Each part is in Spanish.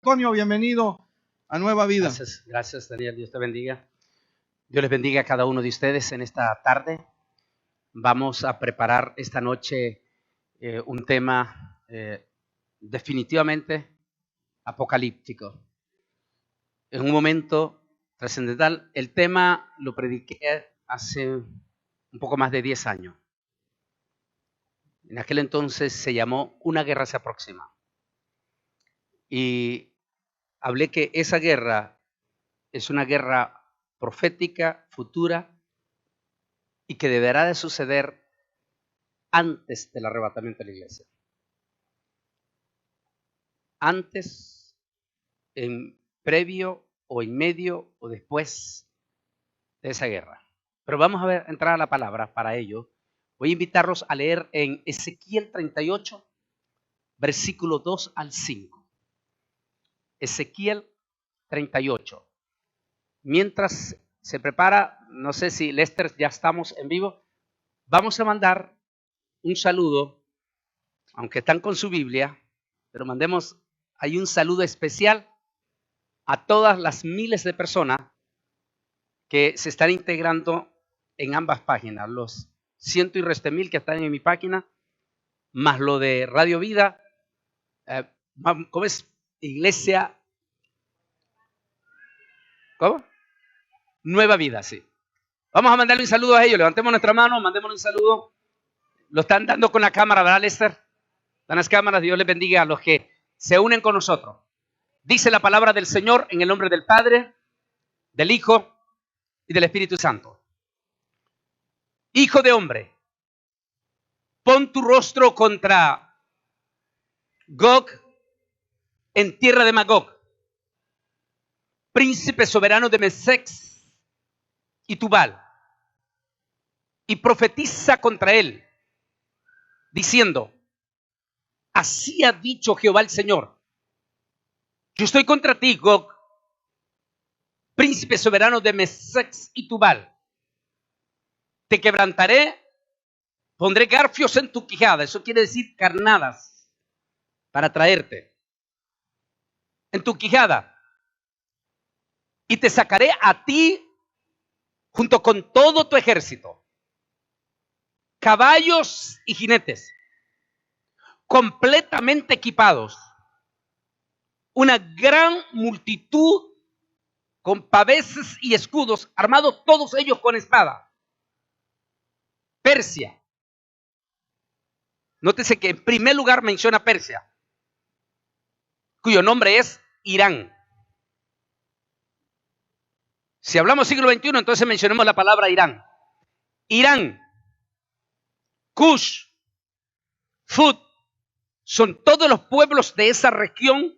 Antonio, bienvenido a Nueva Vida. Gracias, Daniel. Dios te bendiga. Dios les bendiga a cada uno de ustedes en esta tarde. Vamos a preparar esta noche un tema definitivamente apocalíptico. En un momento trascendental. El tema lo prediqué hace un poco más de 10 años. En aquel entonces se llamó Una guerra se aproxima. Y hablé que esa guerra es una guerra profética, futura, y que deberá de suceder antes del arrebatamiento de la iglesia. Antes, en previo o en medio o después de esa guerra. Pero vamos a entrar a la palabra para ello. Voy a invitarlos a leer en Ezequiel 38, versículo 2 al 5. Ezequiel 38. Mientras se prepara, no sé si Lester ya estamos en vivo, vamos a mandar un saludo, aunque están con su Biblia, pero mandemos ahí un saludo especial a todas las miles de personas que se están integrando en ambas páginas, los ciento y reste mil que están en mi página, más lo de Radio Vida, ¿cómo es? Iglesia, ¿cómo? Nueva Vida, sí. Vamos a mandarle un saludo a ellos, levantemos nuestra mano, mandémosle un saludo. Lo están dando con la cámara, ¿verdad, Lester? Están las cámaras, Dios les bendiga a los que se unen con nosotros. Dice la palabra del Señor en el nombre del Padre, del Hijo y del Espíritu Santo. Hijo de hombre, pon tu rostro contra Gog en tierra de Magog, príncipe soberano de Mesec y Tubal, y profetiza contra él, diciendo: así ha dicho Jehová el Señor, yo estoy contra ti, Gog, príncipe soberano de Mesec y Tubal. Te quebrantaré, pondré garfios en tu quijada, eso quiere decir carnadas, para traerte en tu quijada, y te sacaré a ti junto con todo tu ejército, caballos y jinetes, completamente equipados, una gran multitud con paveses y escudos, armados todos ellos con espada. Persia. Nótese que en primer lugar menciona Persia, cuyo nombre es Irán. Si hablamos siglo XXI, entonces mencionemos la palabra Irán. Irán, Kush, Fud, son todos los pueblos de esa región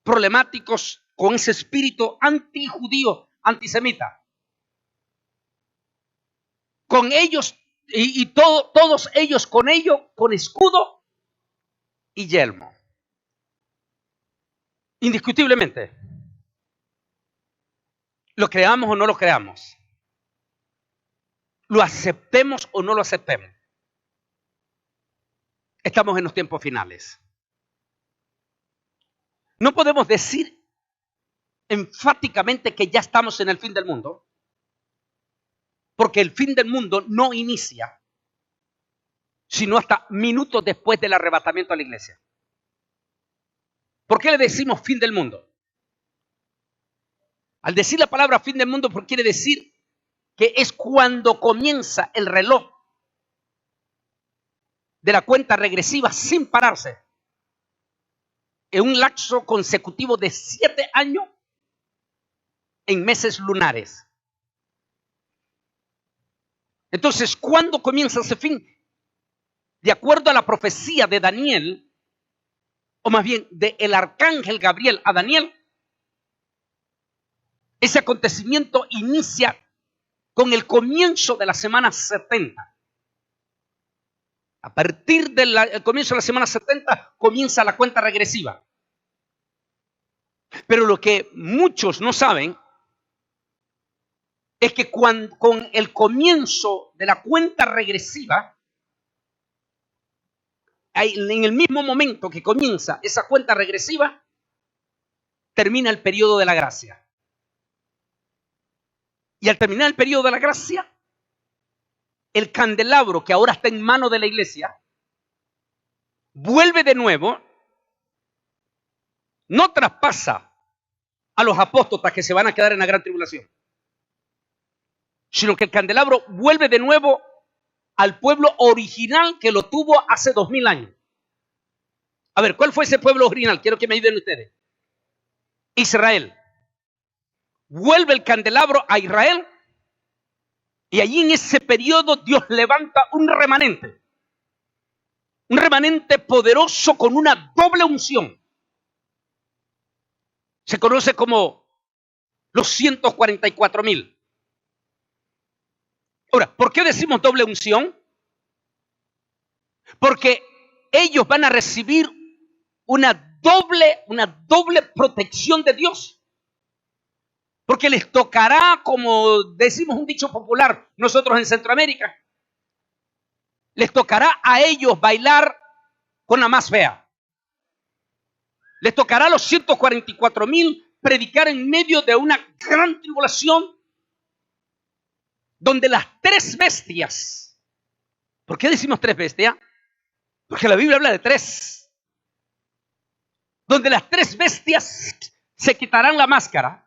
problemáticos con ese espíritu antijudío, antisemita. Con ellos y todos ellos con ello, con escudo y yelmo. Indiscutiblemente. Lo creamos o no lo creamos. Lo aceptemos o no lo aceptemos. Estamos en los tiempos finales. No podemos decir enfáticamente que ya estamos en el fin del mundo, porque el fin del mundo no inicia sino hasta minutos después del arrebatamiento a la iglesia. ¿Por qué le decimos fin del mundo? Al decir la palabra fin del mundo, quiere decir que es cuando comienza el reloj de la cuenta regresiva sin pararse, en un lapso consecutivo de 7 años en meses lunares. Entonces, ¿cuándo comienza ese fin? De acuerdo a la profecía de Daniel, o más bien del arcángel Gabriel a Daniel, ese acontecimiento inicia con el comienzo de la semana 70. A partir del comienzo de la semana 70 comienza la cuenta regresiva. Pero lo que muchos no saben es que con el comienzo de la cuenta regresiva, en el mismo momento que comienza esa cuenta regresiva, termina el periodo de la gracia. Y al terminar el periodo de la gracia, el candelabro que ahora está en manos de la iglesia vuelve de nuevo, no traspasa a los apóstoles que se van a quedar en la gran tribulación, sino que el candelabro vuelve de nuevo al pueblo original que lo tuvo hace 2000 años. A ver, ¿cuál fue ese pueblo original? Quiero que me ayuden ustedes. Israel. Vuelve el candelabro a Israel y allí en ese periodo Dios levanta un remanente poderoso con una doble unción. Se conoce como los 144,000. Ahora, ¿por qué decimos doble unción? Porque ellos van a recibir una doble protección de Dios. Porque les tocará, como decimos un dicho popular nosotros en Centroamérica, les tocará a ellos bailar con la más fea. Les tocará a los 144,000 predicar en medio de una gran tribulación donde las tres bestias, ¿por qué decimos tres bestias? Porque la Biblia habla de tres. Donde las tres bestias se quitarán la máscara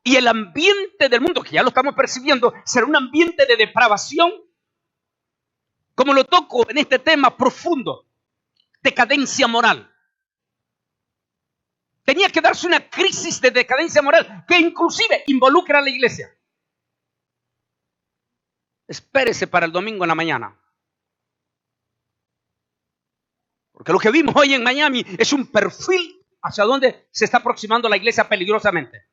y el ambiente del mundo, que ya lo estamos percibiendo, será un ambiente de depravación, como lo toco en este tema profundo, decadencia moral. Tenía que darse una crisis de decadencia moral que inclusive involucra a la iglesia. Espérese para el domingo en la mañana. Porque lo que vimos hoy en Miami es un perfil hacia donde se está aproximando la iglesia peligrosamente.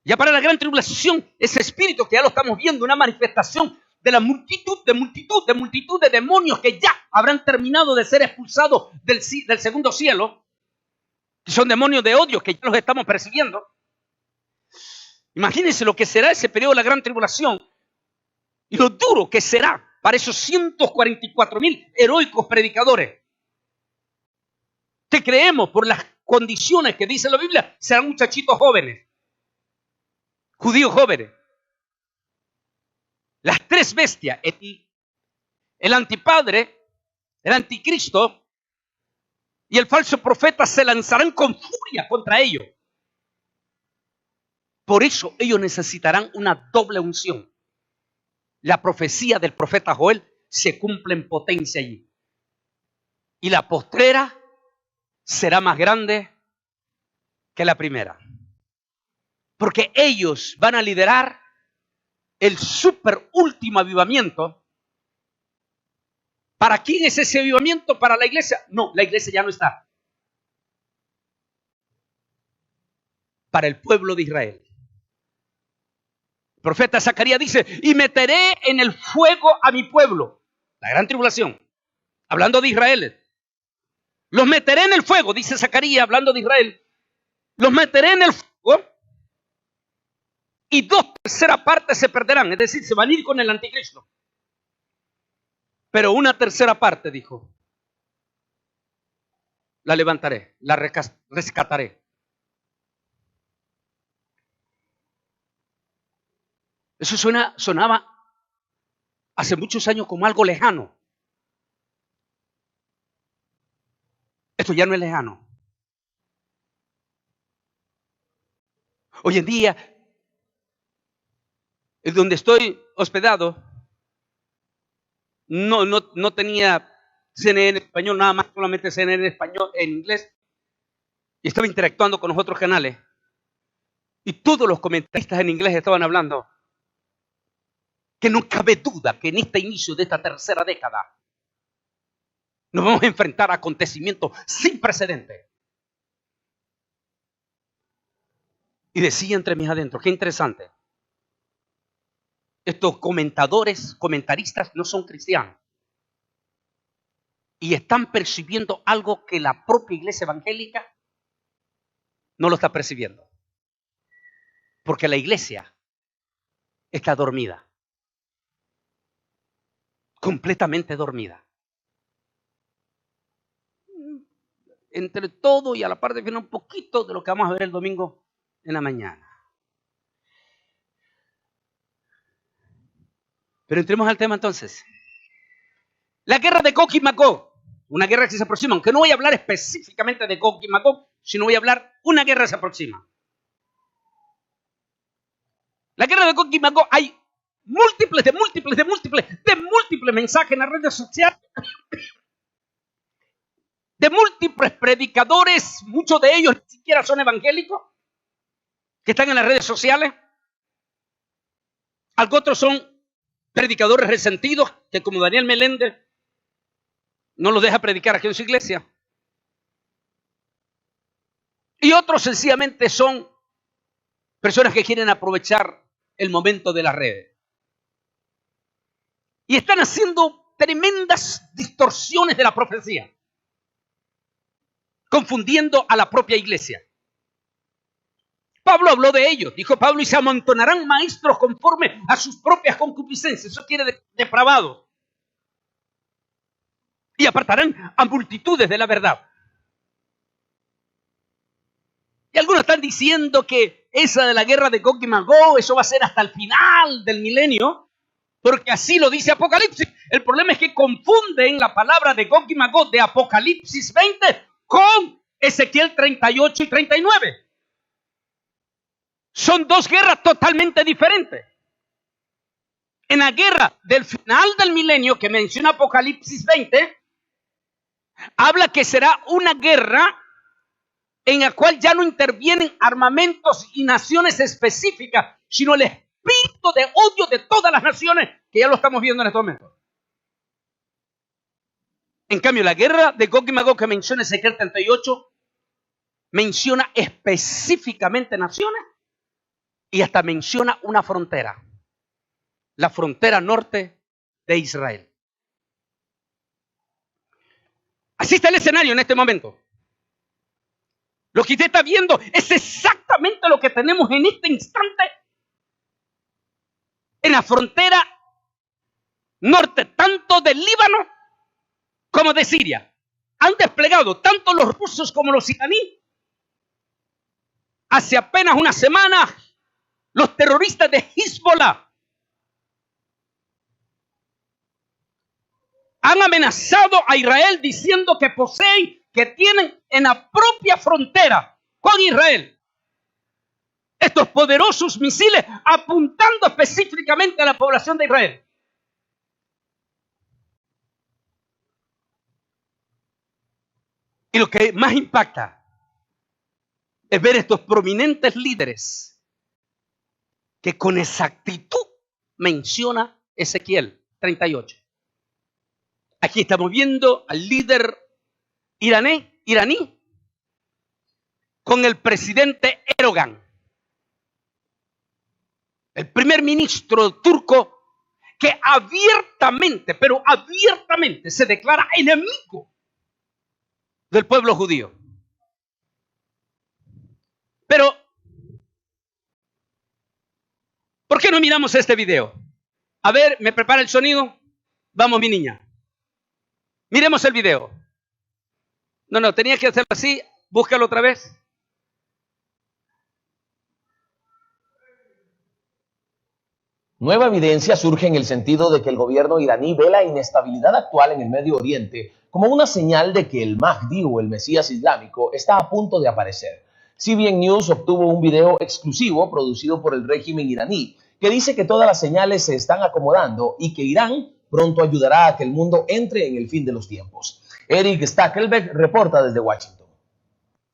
Ya para la gran tribulación, ese espíritu que ya lo estamos viendo, una manifestación de la multitud de demonios que ya habrán terminado de ser expulsados del segundo cielo, que son demonios de odio que ya los estamos percibiendo. Imagínense lo que será ese periodo de la gran tribulación y lo duro que será para esos 144,000 heroicos predicadores que creemos por las condiciones que dice la Biblia serán muchachitos jóvenes, judíos jóvenes. Las tres bestias, el antipadre, el anticristo y el falso profeta se lanzarán con furia contra ellos. Por eso ellos necesitarán una doble unción. La profecía del profeta Joel se cumple en potencia allí. Y la postrera será más grande que la primera. Porque ellos van a liderar el super último avivamiento. ¿Para quién es ese avivamiento? ¿Para la iglesia? No, la iglesia ya no está. Para el pueblo de Israel. El profeta Zacarías dice, y meteré en el fuego a mi pueblo. La gran tribulación. Hablando de Israel. Los meteré en el fuego, dice Zacarías, hablando de Israel. Los meteré en el fuego y 2/3 partes se perderán. Es decir, se van a ir con el anticristo. Pero 1/3 parte, dijo, la levantaré, la rescataré. Eso sonaba hace muchos años como algo lejano. Esto ya no es lejano. Hoy en día, en donde estoy hospedado, no tenía CNN en español, nada más, solamente CNN en español, en inglés. Y estaba interactuando con los otros canales. Y todos los comentaristas en inglés estaban hablando que no cabe duda que en este inicio de esta tercera década nos vamos a enfrentar a acontecimientos sin precedentes. Y decía entre mis adentros, qué interesante. Estos comentaristas no son cristianos. Y están percibiendo algo que la propia iglesia evangélica no lo está percibiendo. Porque la iglesia está dormida. completamente dormida. Entre todo y a la parte final un poquito de lo que vamos a ver el domingo en la mañana. Pero entremos al tema entonces. La guerra de Gog y Magog, una guerra que se aproxima, aunque no voy a hablar específicamente de Gog y Magog, sino voy a hablar una guerra que se aproxima. La guerra de Gog y Magog, hay múltiples mensajes en las redes sociales, de múltiples predicadores, muchos de ellos ni siquiera son evangélicos, que están en las redes sociales. Algunos otros son predicadores resentidos, que como Daniel Meléndez no los deja predicar aquí en su iglesia. Y otros sencillamente son personas que quieren aprovechar el momento de las redes. Y están haciendo tremendas distorsiones de la profecía, confundiendo a la propia iglesia. Pablo habló de ello. Dijo Pablo, y se amontonarán maestros conforme a sus propias concupiscencias. Eso quiere depravado. Y apartarán a multitudes de la verdad. Y algunos están diciendo que esa de la guerra de Gog y Magog, eso va a ser hasta el final del milenio, porque así lo dice Apocalipsis. El problema es que confunden la palabra de Gog y Magog de Apocalipsis 20 con Ezequiel 38 y 39. Son dos guerras totalmente diferentes. En la guerra del final del milenio que menciona Apocalipsis 20, habla que será una guerra en la cual ya no intervienen armamentos y naciones específicas, sino el espíritu de odio de todas las naciones, que ya lo estamos viendo en estos momentos. En cambio, la guerra de Gog y Magog que menciona Ezequiel 38, menciona específicamente naciones y hasta menciona una frontera, la frontera norte de Israel. Así está el escenario en este momento. Lo que usted está viendo es exactamente lo que tenemos en este instante en la frontera norte, tanto del Líbano como de Siria. Han desplegado tanto los rusos como los iraníes. Hace apenas una semana, los terroristas de Hezbollah han amenazado a Israel diciendo que poseen, que tienen en la propia frontera con Israel estos poderosos misiles apuntando específicamente a la población de Israel. Y lo que más impacta es ver estos prominentes líderes que con exactitud menciona Ezequiel 38. Aquí estamos viendo al líder iraní con el presidente Erdogan, el primer ministro turco, que abiertamente, pero abiertamente se declara enemigo del pueblo judío. Pero, ¿por qué no miramos este video? A ver, ¿me prepara el sonido? Vamos, mi niña. Miremos el video. No, tenía que hacerlo así. Búscalo otra vez. Nueva evidencia surge en el sentido de que el gobierno iraní ve la inestabilidad actual en el Medio Oriente como una señal de que el Mahdi o el Mesías islámico está a punto de aparecer. CBN News obtuvo un video exclusivo producido por el régimen iraní que dice que todas las señales se están acomodando y que Irán pronto ayudará a que el mundo entre en el fin de los tiempos. Eric Stakelbeck reporta desde Washington.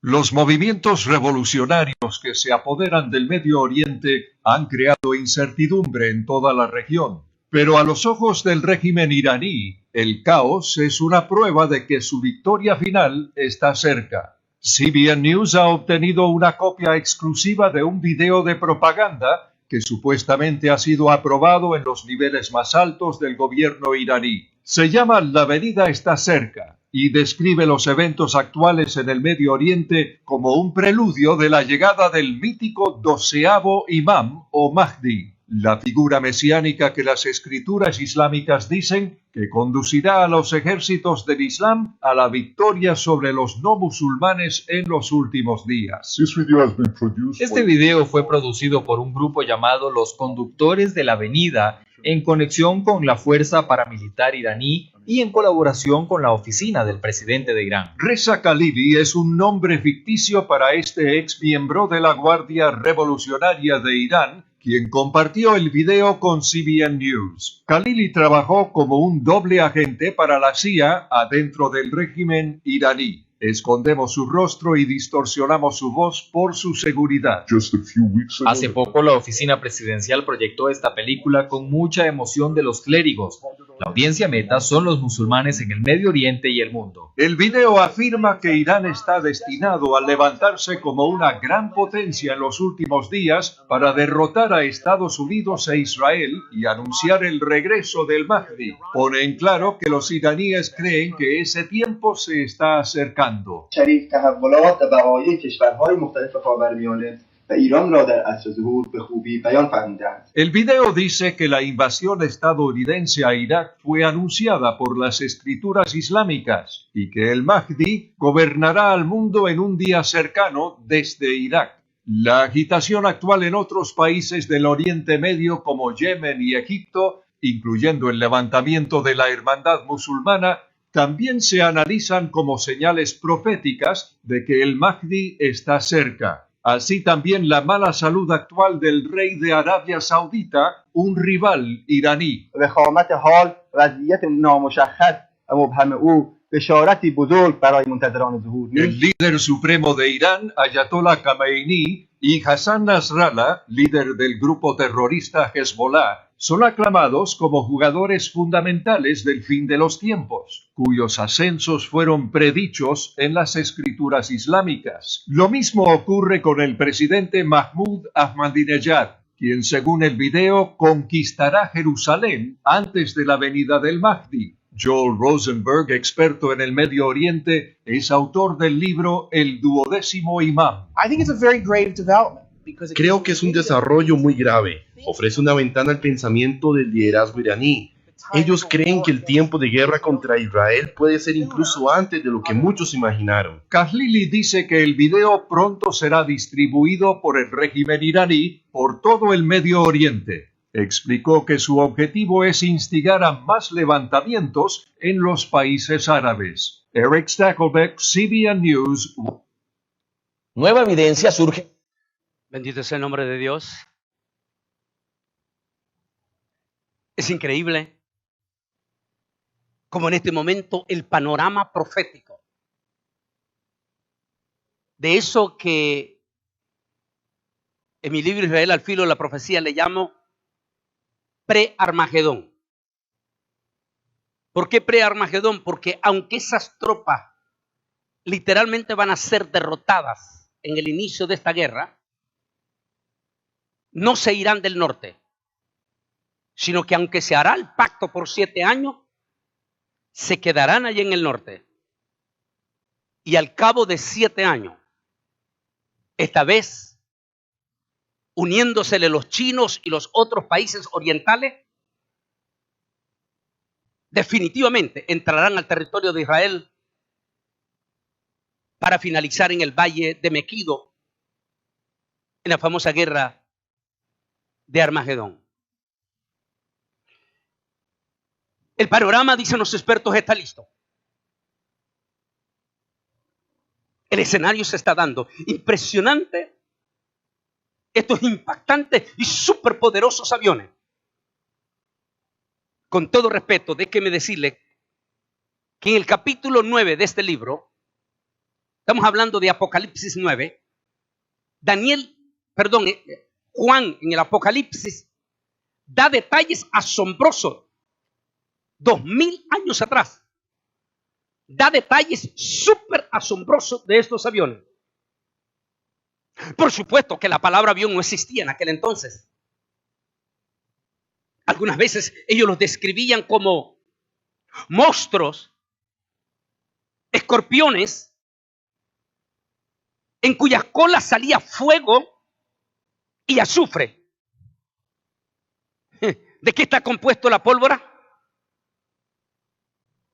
Los movimientos revolucionarios que se apoderan del Medio Oriente han creado incertidumbre en toda la región. Pero a los ojos del régimen iraní, el caos es una prueba de que su victoria final está cerca. CBN News ha obtenido una copia exclusiva de un video de propaganda que supuestamente ha sido aprobado en los niveles más altos del gobierno iraní. Se llama La venida está cerca y describe los eventos actuales en el Medio Oriente como un preludio de la llegada del mítico 12º imam o Mahdi. la figura mesiánica que las escrituras islámicas dicen que conducirá a los ejércitos del Islam a la victoria sobre los no musulmanes en los últimos días. Este video fue producido por un grupo llamado Los Conductores de la Avenida, en conexión con la fuerza paramilitar iraní y en colaboración con la oficina del presidente de Irán. Reza Khalili es un nombre ficticio para este ex miembro de la Guardia Revolucionaria de Irán, quien compartió el video con CBN News. Khalili trabajó como un doble agente para la CIA adentro del régimen iraní. Escondemos su rostro y distorsionamos su voz por su seguridad. Hace poco la oficina presidencial proyectó esta película con mucha emoción de los clérigos. La audiencia meta son los musulmanes en el Medio Oriente y el mundo. El video afirma que Irán está destinado a levantarse como una gran potencia en los últimos días para derrotar a Estados Unidos e Israel y anunciar el regreso del Mahdi. Pone en claro que los iraníes creen que ese tiempo se está acercando. شریک تحولات و بقایای کشورهای مختلف خاورمیانه و ایران را در عصر ظهور به خوبی بیان فرمودند. El video dice que la invasión estadounidense a Irak fue anunciada por las escrituras islámicas y que el Mahdi gobernará al mundo en un día cercano desde Irak. La agitación actual en otros países del Oriente Medio como Yemen y Egipto, incluyendo el levantamiento de la hermandad musulmana, también se analizan como señales proféticas de que el Mahdi está cerca. Así también la mala salud actual del rey de Arabia Saudita, un rival iraní. وخامت حال وضعیت نامشخص و مبهم او بشارتی بزرگ برای منتظران ظهور El نیست. líder supremo de Irán, Ayatollah Khamenei, y Hassan Nasrallah, líder del grupo terrorista Hezbollah, son aclamados como jugadores fundamentales del fin de los tiempos, cuyos ascensos fueron predichos en las escrituras islámicas. Lo mismo ocurre con el presidente Mahmoud Ahmadinejad, quien según el video conquistará Jerusalén antes de la venida del Mahdi. Joel Rosenberg, experto en el Medio Oriente, es autor del libro El Duodécimo Imam. Creo que es un desarrollo muy grave. Ofrece una ventana al pensamiento del liderazgo iraní. Ellos creen que el tiempo de guerra contra Israel puede ser incluso antes de lo que muchos imaginaron. Khalili dice que el video pronto será distribuido por el régimen iraní por todo el Medio Oriente. Explicó que su objetivo es instigar a más levantamientos en los países árabes. Eric Stakelbeck, CBN News. Nueva evidencia surge. Bendito sea el nombre de Dios. Es increíble como en este momento el panorama profético de eso que en mi libro Israel al filo de la profecía le llamo pre-Armagedón. ¿Por qué pre-Armagedón? Porque aunque esas tropas literalmente van a ser derrotadas en el inicio de esta guerra, no se irán del norte, sino que aunque se hará el pacto por 7 años, se quedarán allí en el norte. Y al cabo de 7 años, esta vez, uniéndosele los chinos y los otros países orientales, definitivamente entrarán al territorio de Israel para finalizar en el valle de Mequido, en la famosa guerra de Armagedón. El panorama, dicen los expertos, está listo. El escenario se está dando. Impresionante. Estos impactantes y superpoderosos aviones. Con todo respeto, déjeme decirle que en el capítulo 9 de este libro, estamos hablando de Apocalipsis 9, Juan en el Apocalipsis da detalles asombrosos. 2000 años atrás, da detalles súper asombrosos de estos aviones. Por supuesto que la palabra avión no existía en aquel entonces. Algunas veces ellos los describían como monstruos, escorpiones, en cuyas colas salía fuego y azufre. ¿De qué está compuesto la pólvora?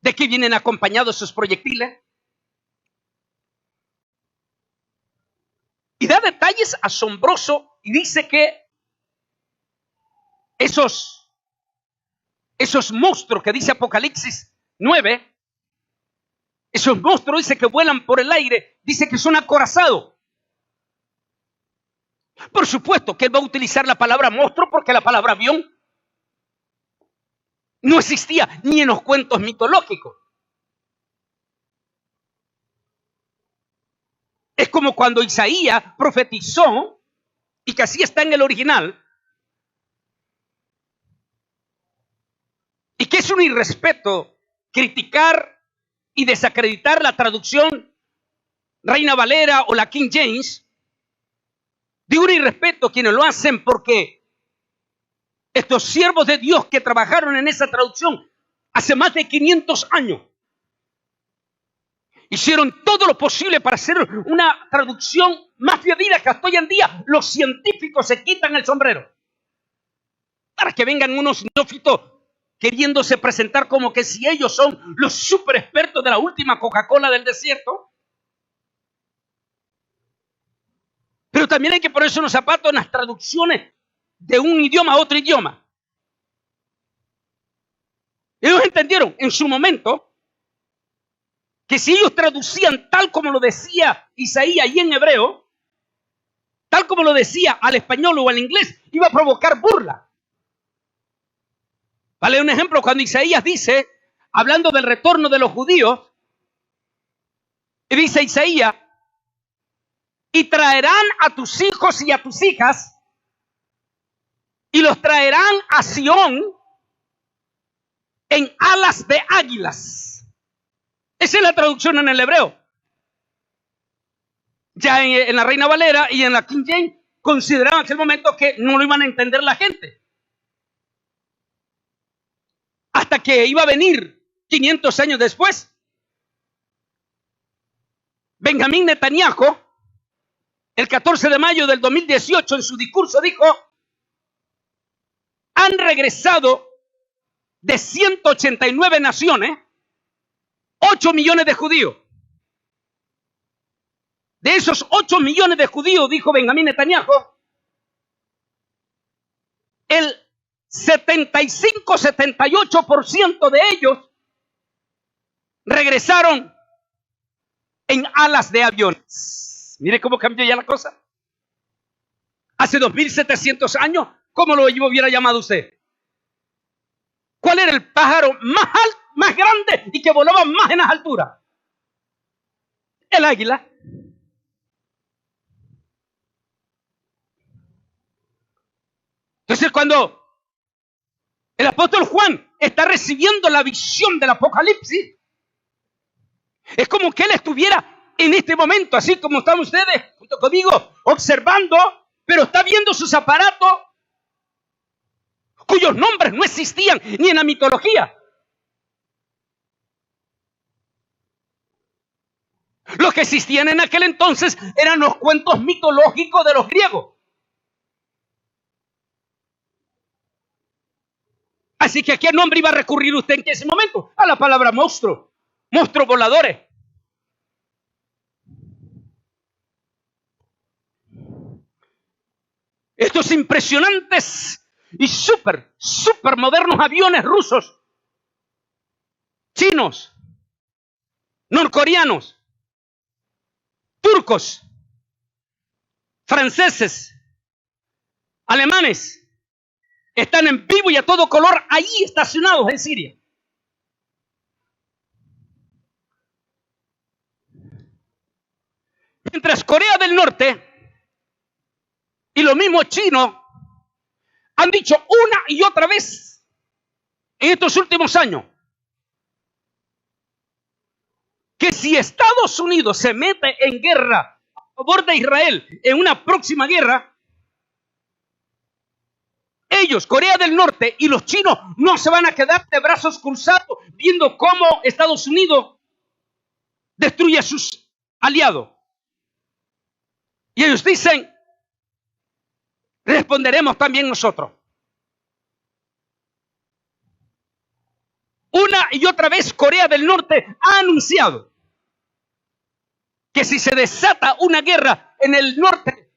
¿De qué vienen acompañados esos proyectiles? Y da detalles asombrosos y dice que esos monstruos que dice Apocalipsis 9, esos monstruos dice que vuelan por el aire, dice que son acorazados. Por supuesto que él va a utilizar la palabra monstruo porque la palabra avión no existía ni en los cuentos mitológicos. Es como cuando Isaías profetizó, y que así está en el original, y que es un irrespeto criticar y desacreditar la traducción Reina Valera o la King James. Digo un irrespeto a quienes lo hacen porque estos siervos de Dios que trabajaron en esa traducción hace más de 500 años hicieron todo lo posible para hacer una traducción más fidedigna que hasta hoy en día los científicos se quitan el sombrero. Para que vengan unos neófitos queriéndose presentar como que si ellos son los super expertos de la última Coca-Cola del desierto. Pero también hay que ponerse unos zapatos en las traducciones de un idioma a otro idioma. Ellos entendieron en su momento que si ellos traducían tal como lo decía Isaías y en hebreo, tal como lo decía al español o al inglés, iba a provocar burla. Vale, un ejemplo, cuando Isaías dice, hablando del retorno de los judíos, y dice Isaías, y traerán a tus hijos y a tus hijas, y los traerán a Sión en alas de águilas. Esa es la traducción en el hebreo. Ya en la Reina Valera y en la King James consideraban en aquel momento que no lo iban a entender la gente. Hasta que iba a venir 500 años después, Benjamín Netanyahu, el 14 de mayo del 2018, en su discurso dijo, han regresado de 189 naciones 8 millones de judíos. De esos 8 millones de judíos, dijo Benjamín Netanyahu, el 75-78% de ellos regresaron en alas de aviones. Mire cómo cambió ya la cosa. Hace 2700 años, ¿cómo lo hubiera llamado usted? ¿Cuál era el pájaro más alto, más grande y que volaba más en las alturas? El águila. Entonces, cuando el apóstol Juan está recibiendo la visión del Apocalipsis, es como que él estuviera en este momento, así como están ustedes junto conmigo, observando, pero está viendo sus aparatos cuyos nombres no existían ni en la mitología. Los que existían en aquel entonces eran los cuentos mitológicos de los griegos. Así que ¿a qué nombre iba a recurrir usted en ese momento? A la palabra monstruo, monstruos voladores. Estos impresionantes y súper modernos aviones rusos, chinos, norcoreanos, turcos, franceses, alemanes, están en vivo y a todo color ahí estacionados en Siria. Mientras Corea del Norte y los mismos chinos han dicho una y otra vez en estos últimos años que si Estados Unidos se mete en guerra a favor de Israel en una próxima guerra, ellos, Corea del Norte y los chinos, no se van a quedar de brazos cruzados viendo cómo Estados Unidos destruye a sus aliados. Y ellos dicen, responderemos también nosotros. Una y otra vez Corea del Norte ha anunciado que si se desata una guerra en el norte,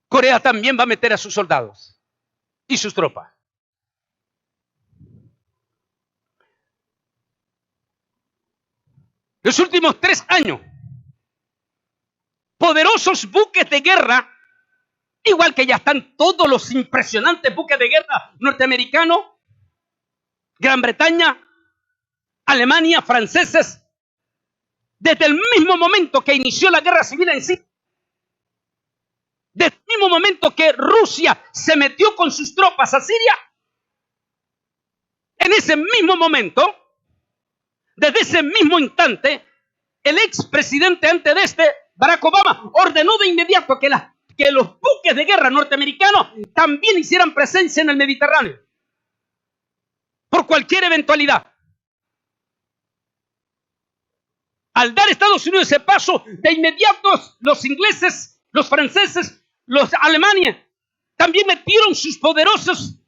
Corea también va a meter a sus soldados y sus tropas. Los últimos 3 años, poderosos buques de guerra, igual que ya están todos los impresionantes buques de guerra norteamericanos, Gran Bretaña, Alemania, franceses, desde el mismo momento que inició la guerra civil en Siria, desde el mismo momento que Rusia se metió con sus tropas a Siria, en ese mismo momento, desde ese mismo instante, el expresidente antes de este, Barack Obama, ordenó de inmediato que los buques de guerra norteamericanos también hicieran presencia en el Mediterráneo, por cualquier eventualidad. Al dar Estados Unidos ese paso, de inmediato los ingleses, los franceses, los alemanes, también metieron sus poderosos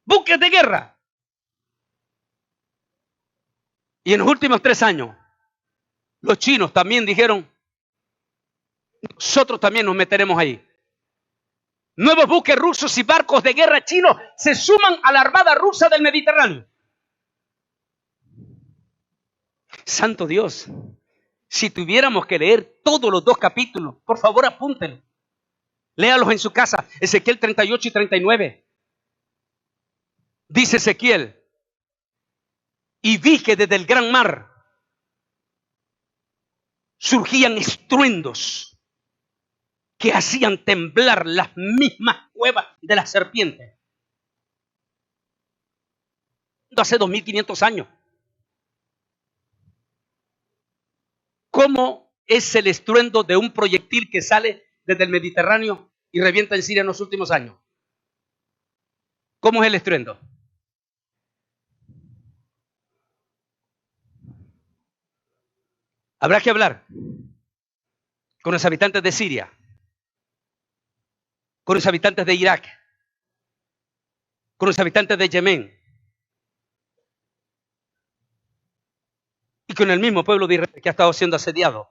buques de guerra. Y en los últimos 3 años, los chinos también dijeron, nosotros también nos meteremos ahí. Nuevos buques rusos y barcos de guerra chinos se suman a la armada rusa del Mediterráneo. Santo Dios, si tuviéramos que leer todos los 2 capítulos, por favor apúntenlo. Léalos en su casa, Ezequiel 38 y 39. Dice Ezequiel, y vi que desde el gran mar surgían estruendos que hacían temblar las mismas cuevas de la serpiente. Hace 2500 años. ¿Cómo es el estruendo de un proyectil que sale desde el Mediterráneo y revienta en Siria en los últimos años? ¿Cómo es el estruendo? Habrá que hablar con los habitantes de Siria, con los habitantes de Irak, con los habitantes de Yemen y con el mismo pueblo de Israel que ha estado siendo asediado.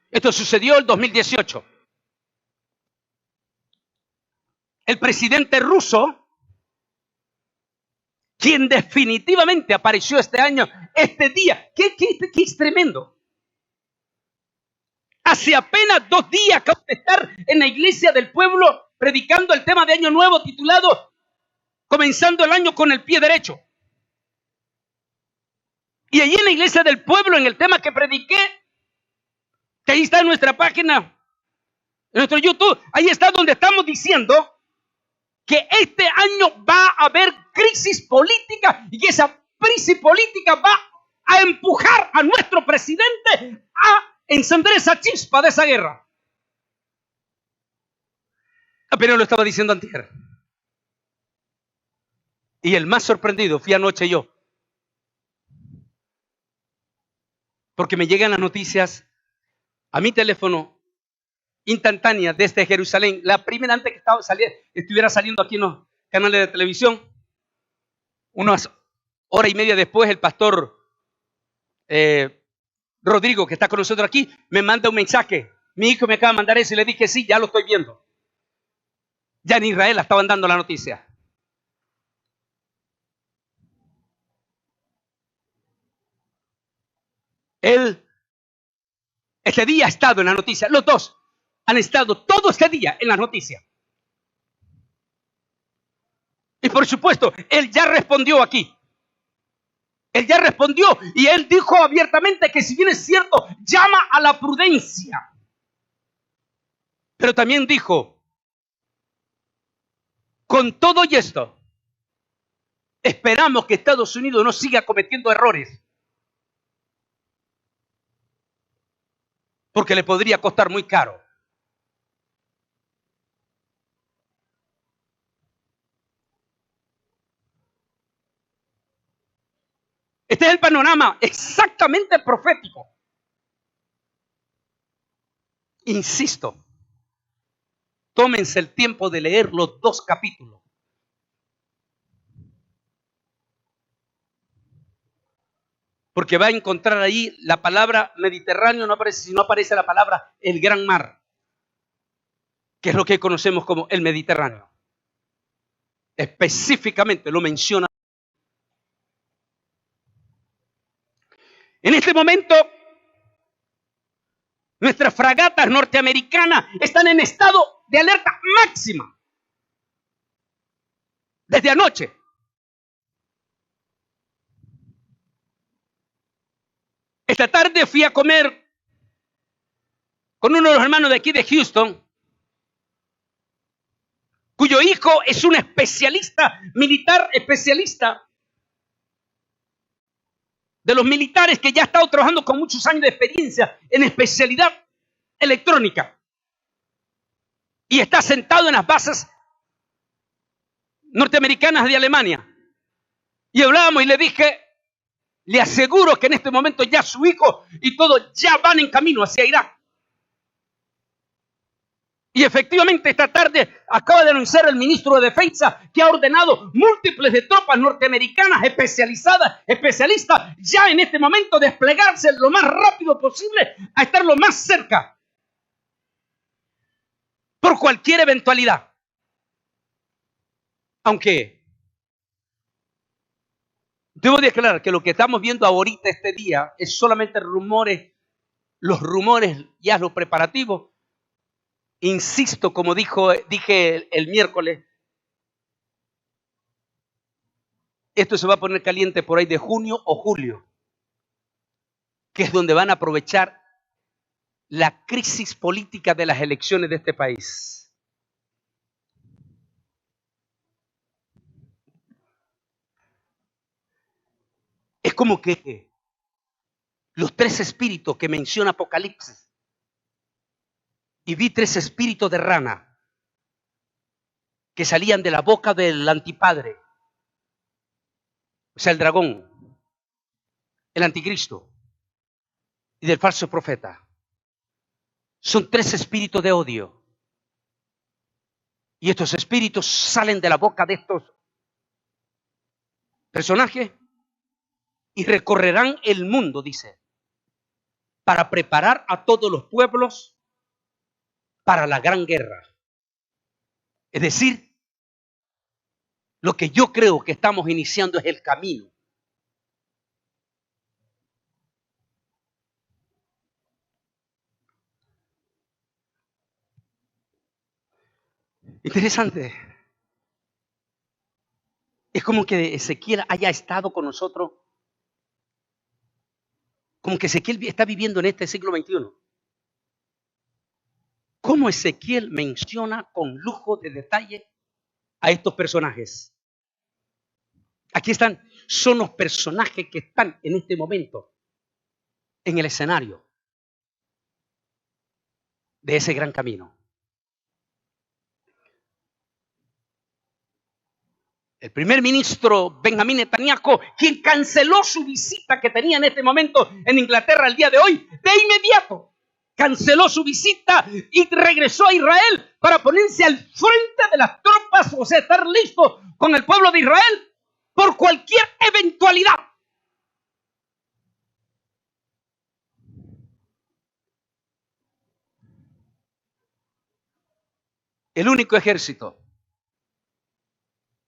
Esto sucedió en 2018. El presidente ruso, quien definitivamente apareció este año, este día, que es tremendo. Hace apenas 2 días acabo de estar en la iglesia del pueblo predicando el tema de Año Nuevo titulado Comenzando el año con el pie derecho. Y allí en la iglesia del pueblo, en el tema que prediqué, que ahí está en nuestra página, en nuestro YouTube, ahí está donde estamos diciendo que este año va a haber crisis política y que esa crisis política va a empujar a nuestro presidente a encender esa chispa de esa guerra. Apenas lo estaba diciendo antier. Y el más sorprendido fui anoche yo. Porque me llegan las noticias a mi teléfono instantánea desde Jerusalén. La primera antes que estuviera saliendo aquí en los canales de televisión. Unas hora y media después el pastor Rodrigo, que está con nosotros aquí, me manda un mensaje. Mi hijo me acaba de mandar eso y le dije, sí, ya lo estoy viendo. Ya en Israel la estaban dando la noticia. Él, este día ha estado en la noticia. Los dos han estado todo este día en la noticia. Y por supuesto, él ya respondió aquí. Él ya respondió y él dijo abiertamente que si bien es cierto, llama a la prudencia. Pero también dijo, con todo y esto, esperamos que Estados Unidos no siga cometiendo errores. Porque le podría costar muy caro. Este es el panorama exactamente profético. Insisto, tómense el tiempo de leer los 2 capítulos. Porque va a encontrar ahí la palabra Mediterráneo, no aparece, sino aparece la palabra el gran mar, que es lo que conocemos como el Mediterráneo. Específicamente lo menciona. En este momento, nuestras fragatas norteamericanas están en estado de alerta máxima. Desde anoche. Esta tarde fui a comer con uno de los hermanos de aquí de Houston, cuyo hijo es un especialista, militar especialista, de los militares que ya ha estado trabajando con muchos años de experiencia en especialidad electrónica. Y está sentado en las bases norteamericanas de Alemania. Y hablábamos y le dije, le aseguro que en este momento ya su hijo y todo ya van en camino hacia Irak. Y efectivamente esta tarde acaba de anunciar el ministro de Defensa que ha ordenado múltiples de tropas norteamericanas especialistas ya en este momento desplegarse lo más rápido posible a estar lo más cerca por cualquier eventualidad. Aunque debo declarar que lo que estamos viendo ahorita este día es solamente rumores, los rumores ya los preparativos. Insisto, como dije el miércoles, esto se va a poner caliente por ahí de junio o julio, que es donde van a aprovechar la crisis política de las elecciones de este país. Es como que los 3 espíritus que menciona Apocalipsis, y vi 3 espíritus de rana que salían de la boca del antipadre, o sea, el dragón, el anticristo y del falso profeta. Son 3 espíritus de odio. Y estos espíritus salen de la boca de estos personajes y recorrerán el mundo, dice, para preparar a todos los pueblos para la gran guerra. Es decir, lo que yo creo que estamos iniciando es el camino. Interesante. Es como que Ezequiel haya estado con nosotros, como que Ezequiel está viviendo en este siglo XXI. Cómo Ezequiel menciona con lujo de detalle a estos personajes. Aquí están, son los personajes que están en este momento en el escenario de ese gran camino. El primer ministro Benjamín Netanyahu, quien canceló su visita que tenía en este momento en Inglaterra el día de hoy, de inmediato canceló su visita y regresó a Israel para ponerse al frente de las tropas, o sea, estar listo con el pueblo de Israel por cualquier eventualidad. El único ejército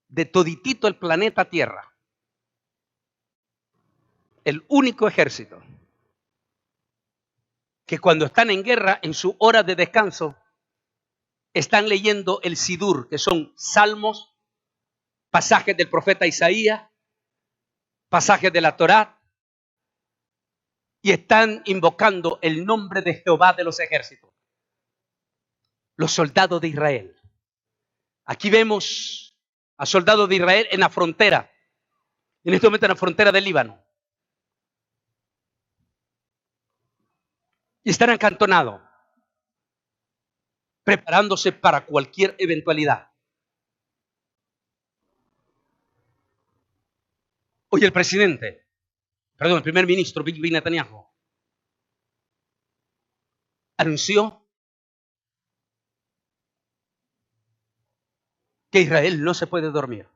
de toditito el planeta Tierra, el único ejército que cuando están en guerra, en su hora de descanso, están leyendo el Sidur, que son salmos, pasajes del profeta Isaías, pasajes de la Torá, y están invocando el nombre de Jehová de los ejércitos, los soldados de Israel. Aquí vemos a soldados de Israel en la frontera, en este momento en la frontera del Líbano. Y están acantonados, preparándose para cualquier eventualidad. Hoy el primer ministro Benjamín Netanyahu, anunció que Israel no se puede dormir.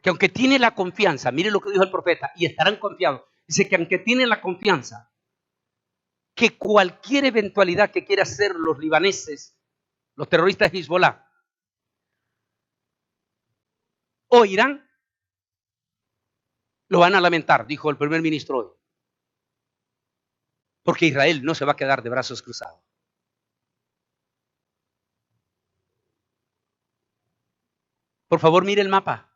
Que aunque tiene la confianza, mire lo que dijo el profeta, y estarán confiados. Dice que aunque tienen la confianza, que cualquier eventualidad que quiera hacer los libaneses, los terroristas de Hezbollah, o Irán, lo van a lamentar, dijo el primer ministro hoy. Porque Israel no se va a quedar de brazos cruzados. Por favor, mire el mapa.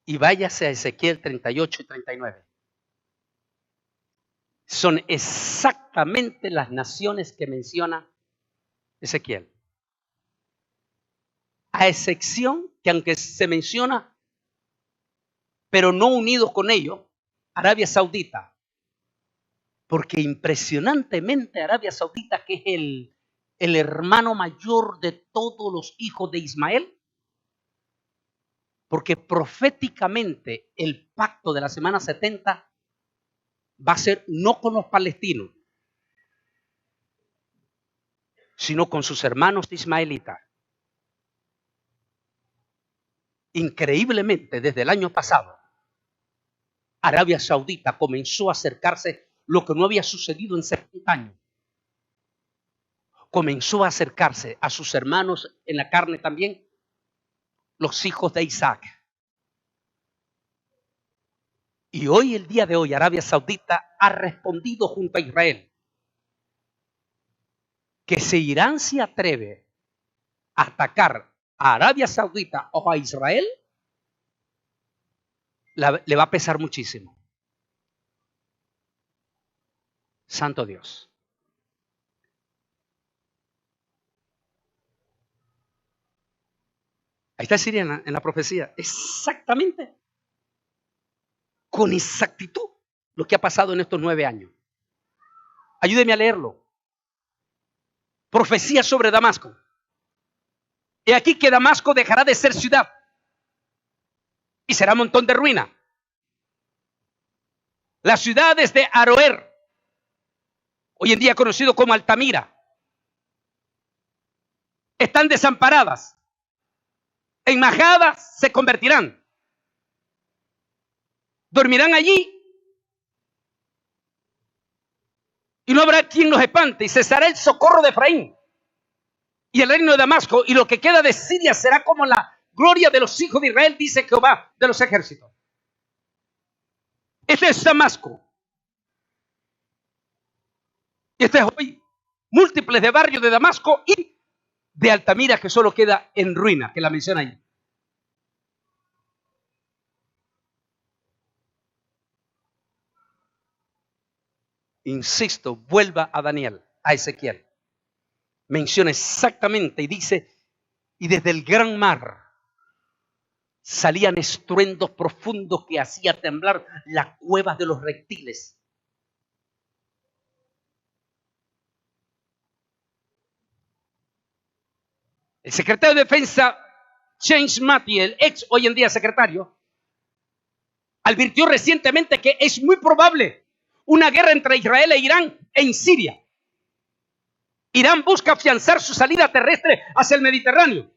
Y váyase a Ezequiel 38 y 39. Son exactamente las naciones que menciona Ezequiel. A excepción que aunque se menciona, pero no unidos con ellos, Arabia Saudita. Porque impresionantemente Arabia Saudita, que es el hermano mayor de todos los hijos de Ismael, porque proféticamente el pacto de la semana 70 va a ser no con los palestinos, sino con sus hermanos ismaelitas. Increíblemente, desde el año pasado, Arabia Saudita comenzó a acercarse, lo que no había sucedido en 70 años. Comenzó a acercarse a sus hermanos en la carne también, los hijos de Isaac. Y hoy, el día de hoy, Arabia Saudita ha respondido junto a Israel que si Irán se atreve a atacar a Arabia Saudita o a Israel, le va a pesar muchísimo. Santo Dios. Ahí está Siria en la profecía. Exactamente. Con exactitud lo que ha pasado en estos 9 años. Ayúdeme a leerlo. Profecía sobre Damasco. He aquí que Damasco dejará de ser ciudad y será montón de ruina. Las ciudades de Aroer, hoy en día conocido como Altamira, están desamparadas. En majadas se convertirán. Dormirán allí y no habrá quien los espante, y cesará el socorro de Efraín y el reino de Damasco, y lo que queda de Siria será como la gloria de los hijos de Israel, dice Jehová de los ejércitos. Este es Damasco. Este es hoy múltiples de barrios de Damasco y de Altamira, que solo queda en ruina, que la menciona ahí. Insisto, vuelva a Daniel, a Ezequiel. Menciona exactamente y dice, y desde el gran mar salían estruendos profundos que hacía temblar las cuevas de los reptiles. El secretario de Defensa, James Mattis, el ex hoy en día secretario, advirtió recientemente que es muy probable una guerra entre Israel e Irán en Siria. Irán busca afianzar su salida terrestre hacia el Mediterráneo,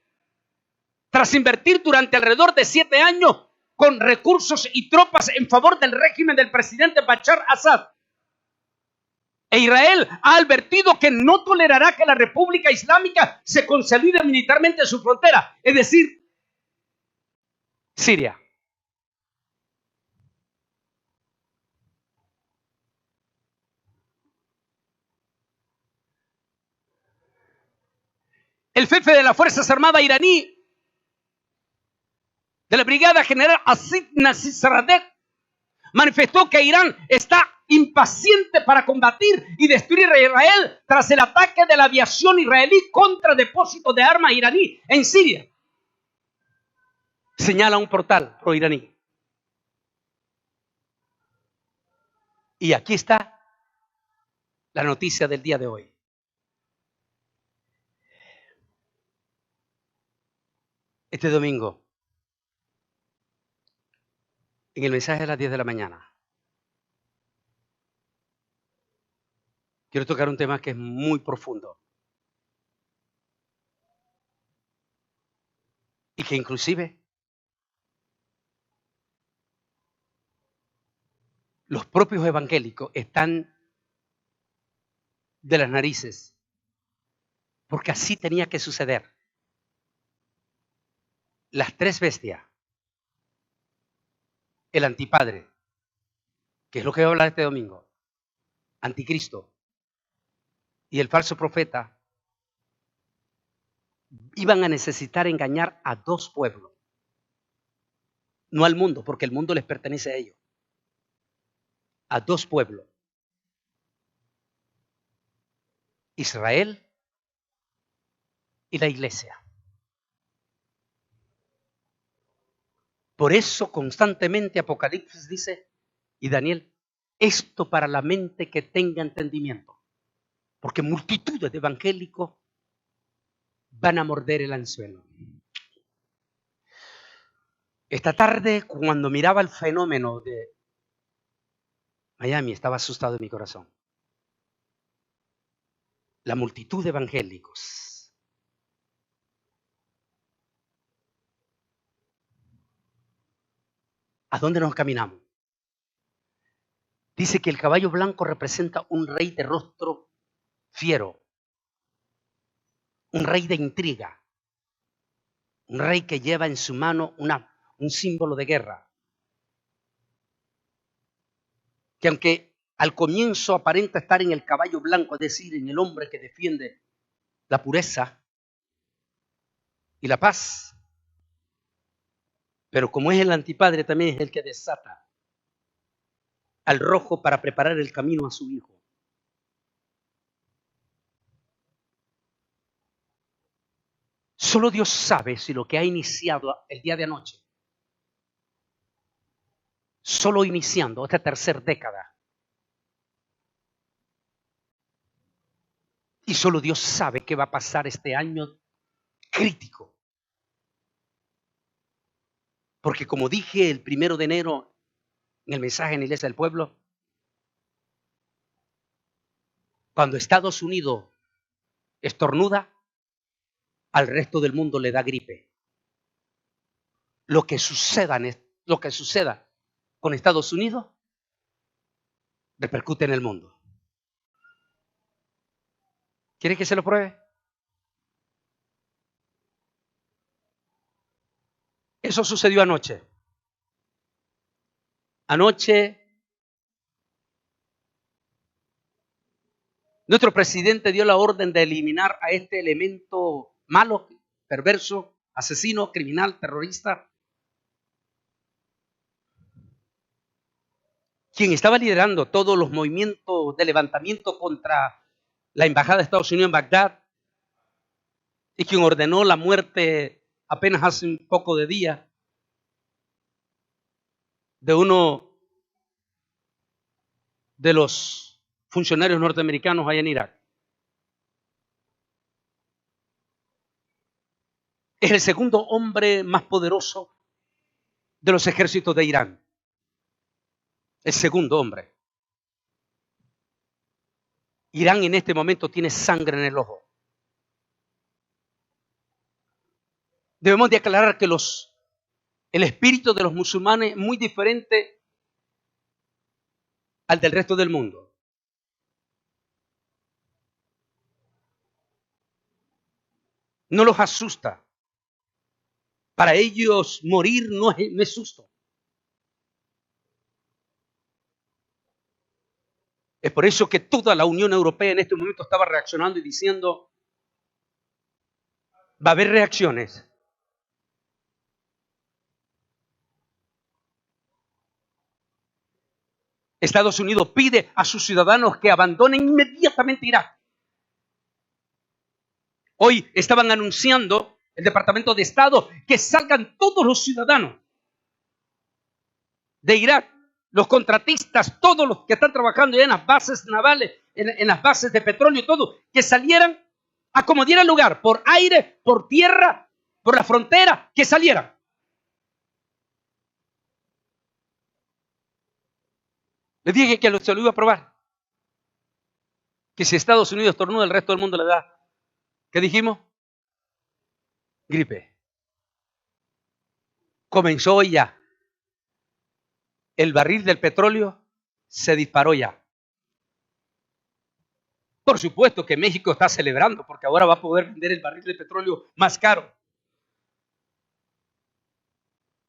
tras invertir durante alrededor de 7 años con recursos y tropas en favor del régimen del presidente Bashar Assad. E Israel ha advertido que no tolerará que la República Islámica se consolide militarmente en su frontera, es decir, Siria. El jefe de las Fuerzas Armadas iraní, de la Brigada General Aziz Nasirzadeh, manifestó que Irán está impaciente para combatir y destruir a Israel tras el ataque de la aviación israelí contra depósitos de armas iraní en Siria. Señala un portal pro-iraní. Y aquí está la noticia del día de hoy. Este domingo, en el mensaje a las 10 de la mañana, quiero tocar un tema que es muy profundo y que inclusive los propios evangélicos están de las narices, porque así tenía que suceder. Las tres bestias, el antipadre, que es lo que voy a hablar este domingo, anticristo, y el falso profeta, iban a necesitar engañar a dos pueblos, no al mundo, porque el mundo les pertenece a ellos, a dos pueblos, Israel y la iglesia. Por eso constantemente Apocalipsis dice, y Daniel, esto para la mente que tenga entendimiento, porque multitudes de evangélicos van a morder el anzuelo. Esta tarde, cuando miraba el fenómeno de Miami, estaba asustado en mi corazón. La multitud de evangélicos. ¿A dónde nos caminamos? Dice que el caballo blanco representa un rey de rostro fiero, un rey de intriga, un rey que lleva en su mano un símbolo de guerra, que aunque al comienzo aparenta estar en el caballo blanco, es decir, en el hombre que defiende la pureza y la paz, pero como es el antipadre, también es el que desata al rojo para preparar el camino a su hijo. Solo Dios sabe si lo que ha iniciado el día de anoche, solo iniciando esta tercera década, y solo Dios sabe qué va a pasar este año crítico. Porque como dije el 1 de enero en el mensaje en la Iglesia del Pueblo, cuando Estados Unidos estornuda, al resto del mundo le da gripe. Lo que suceda con Estados Unidos repercute en el mundo. ¿Quiere que se lo pruebe? Eso sucedió anoche. Anoche, nuestro presidente dio la orden de eliminar a este elemento malo, perverso, asesino, criminal, terrorista, quien estaba liderando todos los movimientos de levantamiento contra la embajada de Estados Unidos en Bagdad y quien ordenó la muerte apenas hace un poco de día de uno de los funcionarios norteamericanos allá en Irak. Es el segundo hombre más poderoso de los ejércitos de Irán. El segundo hombre. Irán en este momento tiene sangre en el ojo. Debemos de aclarar que el espíritu de los musulmanes es muy diferente al del resto del mundo. No los asusta. Para ellos morir no es susto. Es por eso que toda la Unión Europea en este momento estaba reaccionando y diciendo, va a haber reacciones. Estados Unidos pide a sus ciudadanos que abandonen inmediatamente Irak. Hoy estaban anunciando el Departamento de Estado que salgan todos los ciudadanos de Irak, los contratistas, todos los que están trabajando ya en las bases navales, en las bases de petróleo y todo, que salieran a como diera lugar, por aire, por tierra, por la frontera, que salieran. Les dije que se lo iba a probar. Que si Estados Unidos estornuda, el resto del mundo le da, ¿qué dijimos? Gripe. Comenzó hoy ya. El barril del petróleo se disparó ya. Por supuesto que México está celebrando porque ahora va a poder vender el barril de petróleo más caro.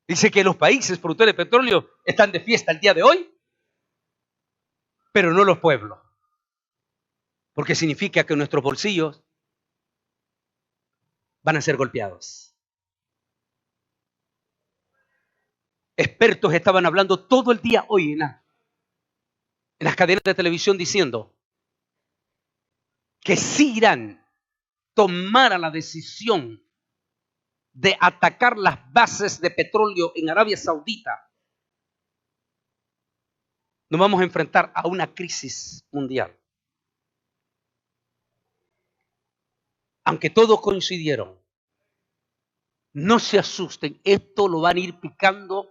Dice que los países productores de petróleo están de fiesta el día de hoy, pero no los pueblos. Porque significa que nuestros bolsillos van a ser golpeados. Expertos estaban hablando todo el día hoy en las cadenas de televisión diciendo que si Irán tomara la decisión de atacar las bases de petróleo en Arabia Saudita, nos vamos a enfrentar a una crisis mundial. Aunque todos coincidieron, no se asusten, esto lo van a ir picando,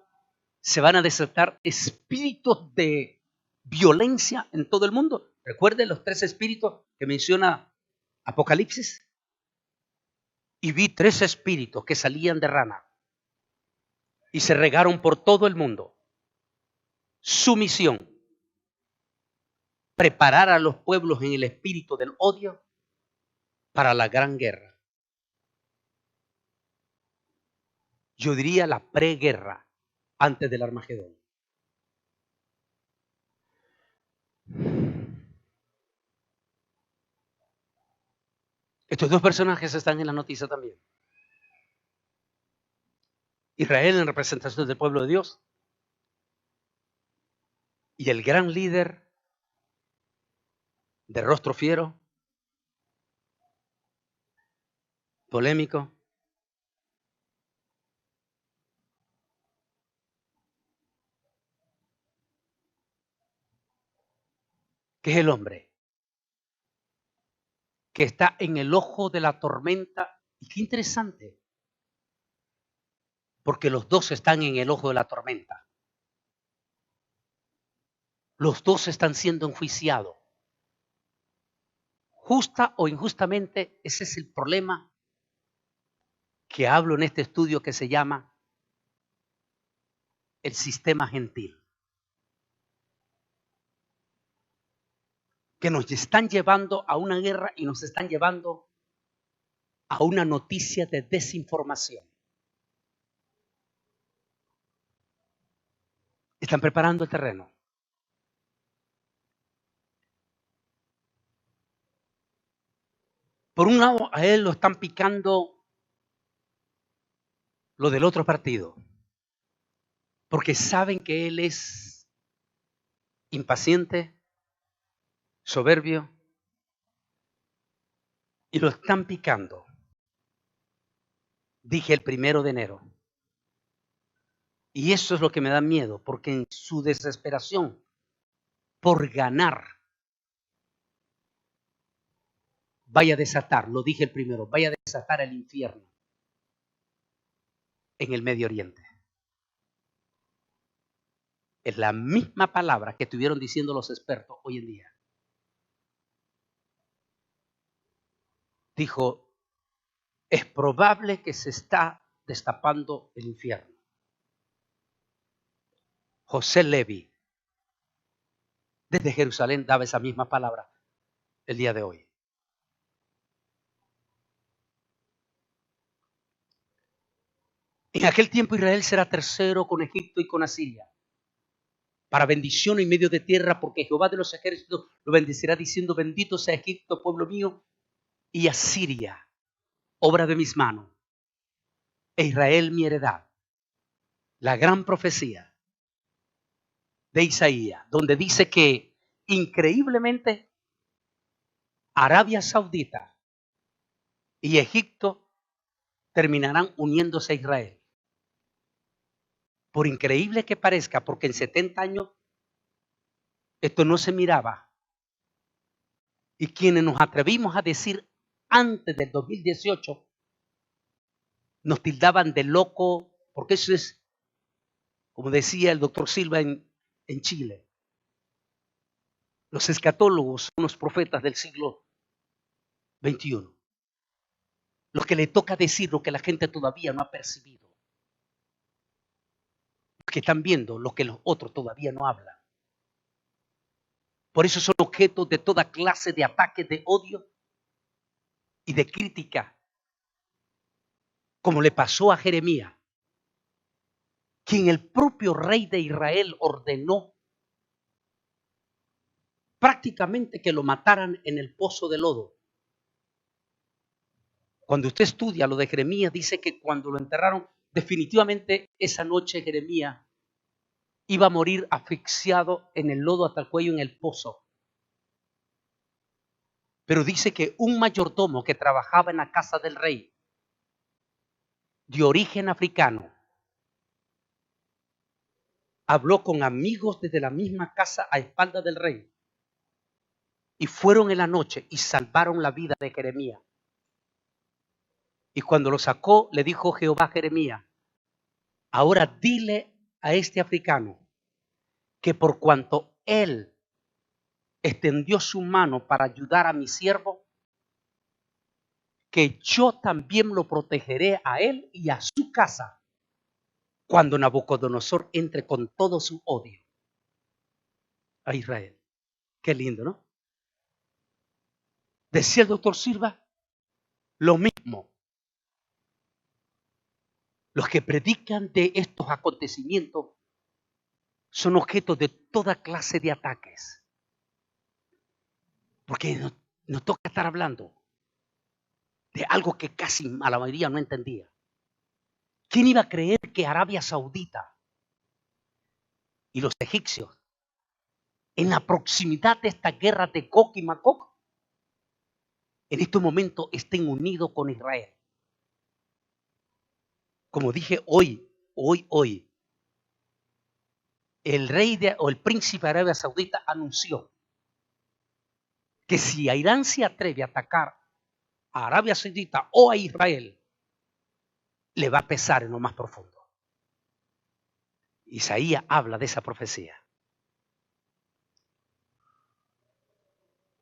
se van a desatar espíritus de violencia en todo el mundo. Recuerden los 3 espíritus que menciona Apocalipsis. Y vi 3 espíritus que salían de rana y se regaron por todo el mundo. Su misión, preparar a los pueblos en el espíritu del odio para la gran guerra. Yo diría la preguerra antes del Armagedón. Estos 2 personajes están en la noticia también. Israel en representación del pueblo de Dios y el gran líder de rostro fiero, polémico, que es el hombre que está en el ojo de la tormenta. Y qué interesante, porque los 2 están en el ojo de la tormenta. Los 2 están siendo enjuiciados. Justa o injustamente, ese es el problema que hablo en este estudio que se llama el sistema gentil. Que nos están llevando a una guerra y nos están llevando a una noticia de desinformación. Están preparando el terreno. Por un lado, a él lo están picando lo del otro partido, porque saben que él es impaciente, soberbio, y lo están picando. Dije el 1 de enero. Y eso es lo que me da miedo, porque en su desesperación por ganar, vaya a desatar, lo dije el 1, vaya a desatar el infierno en el Medio Oriente. Es la misma palabra que estuvieron diciendo los expertos hoy en día. Dijo, es probable que se está destapando el infierno. José Levi, desde Jerusalén, daba esa misma palabra el día de hoy. En aquel tiempo Israel será tercero con Egipto y con Asiria, para bendición en medio de tierra, porque Jehová de los ejércitos lo bendecirá diciendo, bendito sea Egipto, pueblo mío, y Asiria, obra de mis manos, e Israel mi heredad. La gran profecía de Isaías, donde dice que increíblemente Arabia Saudita y Egipto terminarán uniéndose a Israel. Por increíble que parezca, porque en 70 años esto no se miraba. Y quienes nos atrevimos a decir antes del 2018, nos tildaban de loco, porque eso es, como decía el doctor Silva en Chile, Los escatólogos son los profetas del siglo XXI. Los que le toca decir lo que la gente todavía no ha percibido. Los que están viendo lo que los otros todavía no hablan. Por eso son objetos de toda clase de ataques de odio y de crítica. Como le pasó a Jeremías, quien el propio rey de Israel ordenó prácticamente que lo mataran en el pozo de lodo. Cuando usted estudia lo de Jeremías, dice que cuando lo enterraron, definitivamente esa noche Jeremías iba a morir asfixiado en el lodo hasta el cuello en el pozo. Pero dice que un mayordomo que trabajaba en la casa del rey, de origen africano, habló con amigos desde la misma casa a espaldas del rey y fueron en la noche y salvaron la vida de Jeremías. Y cuando lo sacó, le dijo Jehová a Jeremías: ahora dile a este africano que por cuanto él extendió su mano para ayudar a mi siervo, que yo también lo protegeré a él y a su casa cuando Nabucodonosor entre con todo su odio a Israel. Qué lindo, ¿no? Decía el doctor Silva, lo mismo. Los que predican de estos acontecimientos son objetos de toda clase de ataques. Porque nos toca estar hablando de algo que casi a la mayoría no entendía. ¿Quién iba a creer que Arabia Saudita y los egipcios, en la proximidad de esta guerra de Gog y Magog, en este momento estén unidos con Israel? Como dije hoy, el rey o el príncipe de Arabia Saudita anunció que si Irán se atreve a atacar a Arabia Saudita o a Israel, le va a pesar en lo más profundo. Isaías habla de esa profecía.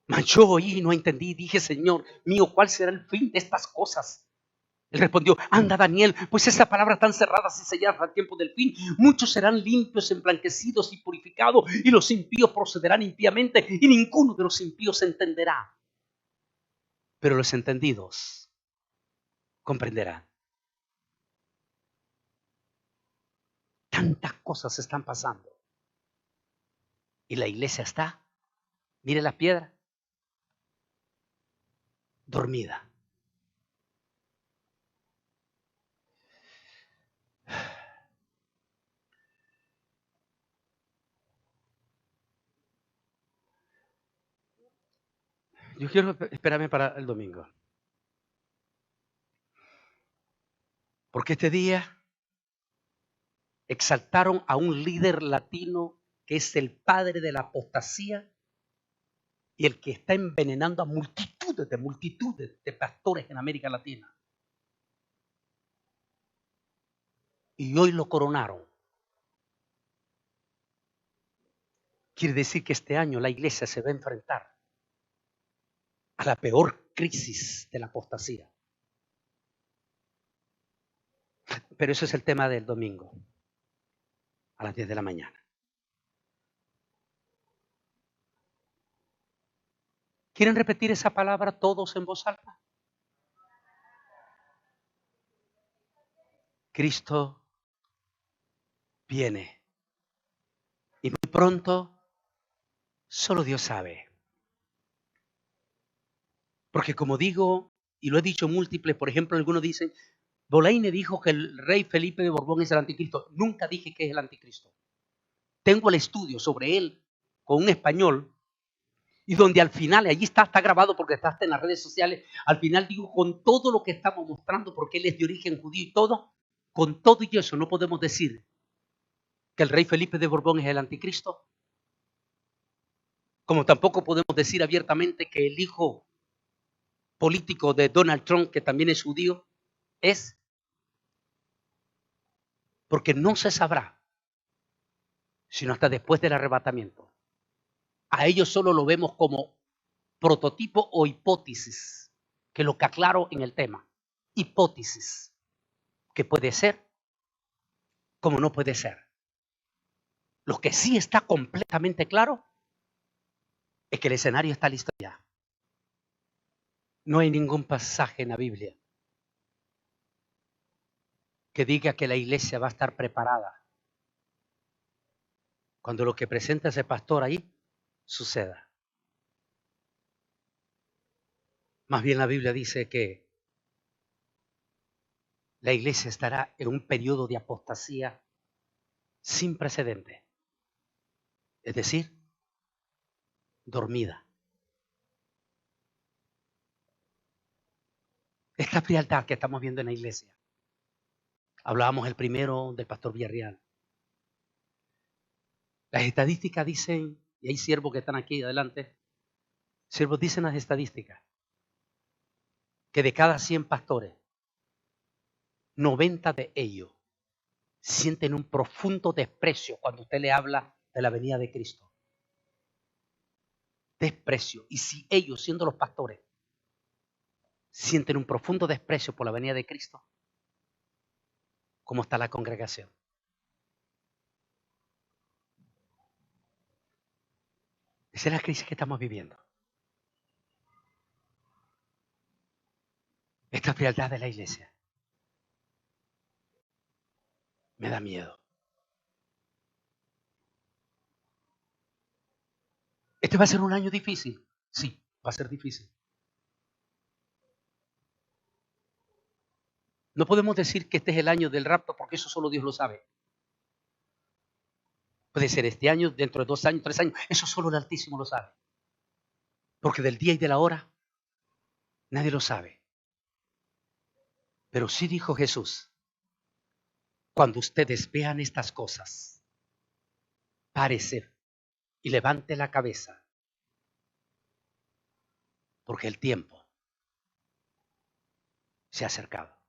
Mas yo oí y no entendí, dije, Señor mío, ¿cuál será el fin de estas cosas? Él respondió, anda Daniel, pues esa palabra tan cerrada y sellada al tiempo del fin. Muchos serán limpios, emblanquecidos y purificados, y los impíos procederán impíamente, y ninguno de los impíos entenderá. Pero los entendidos comprenderán. Tantas cosas están pasando. Y la iglesia está, mire la piedra, dormida. Yo quiero esperarme para el domingo. Porque este día exaltaron a un líder latino que es el padre de la apostasía y el que está envenenando a multitudes de pastores en América Latina. Y hoy lo coronaron. Quiere decir que este año la iglesia se va a enfrentar a la peor crisis de la apostasía. Pero ese es el tema del domingo, a las 10 de la mañana. ¿Quieren repetir esa palabra todos en voz alta? Cristo viene. Y muy pronto, solo Dios sabe. Porque como digo, y lo he dicho múltiples, por ejemplo, algunos dicen, Bolaine dijo que el rey Felipe de Borbón es el anticristo. Nunca dije que es el anticristo. Tengo el estudio sobre él con un español y donde al final, allí está grabado porque está hasta en las redes sociales, al final digo, con todo lo que estamos mostrando, porque él es de origen judío y todo, con todo y eso no podemos decir que el rey Felipe de Borbón es el anticristo. Como tampoco podemos decir abiertamente que el hijo político de Donald Trump, que también es judío, es. Porque no se sabrá, sino hasta después del arrebatamiento. A ellos solo lo vemos como prototipo o hipótesis, que lo que aclaro en el tema. Hipótesis, que puede ser como no puede ser. Lo que sí está completamente claro es que el escenario está listo ya. No hay ningún pasaje en la Biblia que diga que la iglesia va a estar preparada cuando lo que presenta ese pastor ahí suceda. Más bien la Biblia dice que la iglesia estará en un periodo de apostasía sin precedente. Es decir, dormida. Esta frialdad que estamos viendo en la iglesia. Hablábamos el primero del pastor Villarreal. Las estadísticas dicen, y hay siervos que están aquí adelante, siervos dicen las estadísticas, que de cada 100 pastores, 90 de ellos sienten un profundo desprecio cuando usted le habla de la venida de Cristo. Desprecio. Y si ellos, siendo los pastores, sienten un profundo desprecio por la venida de Cristo, ¿cómo está la congregación? Esa es la crisis que estamos viviendo. Esta frialdad de la iglesia me da miedo. ¿Este va a ser un año difícil? Sí, va a ser difícil. No podemos decir que este es el año del rapto porque eso solo Dios lo sabe. Puede ser este año, dentro de 2 años, 3 años. Eso solo el Altísimo lo sabe. Porque del día y de la hora nadie lo sabe. Pero sí dijo Jesús, cuando ustedes vean estas cosas, párese y levante la cabeza. Porque el tiempo se ha acercado.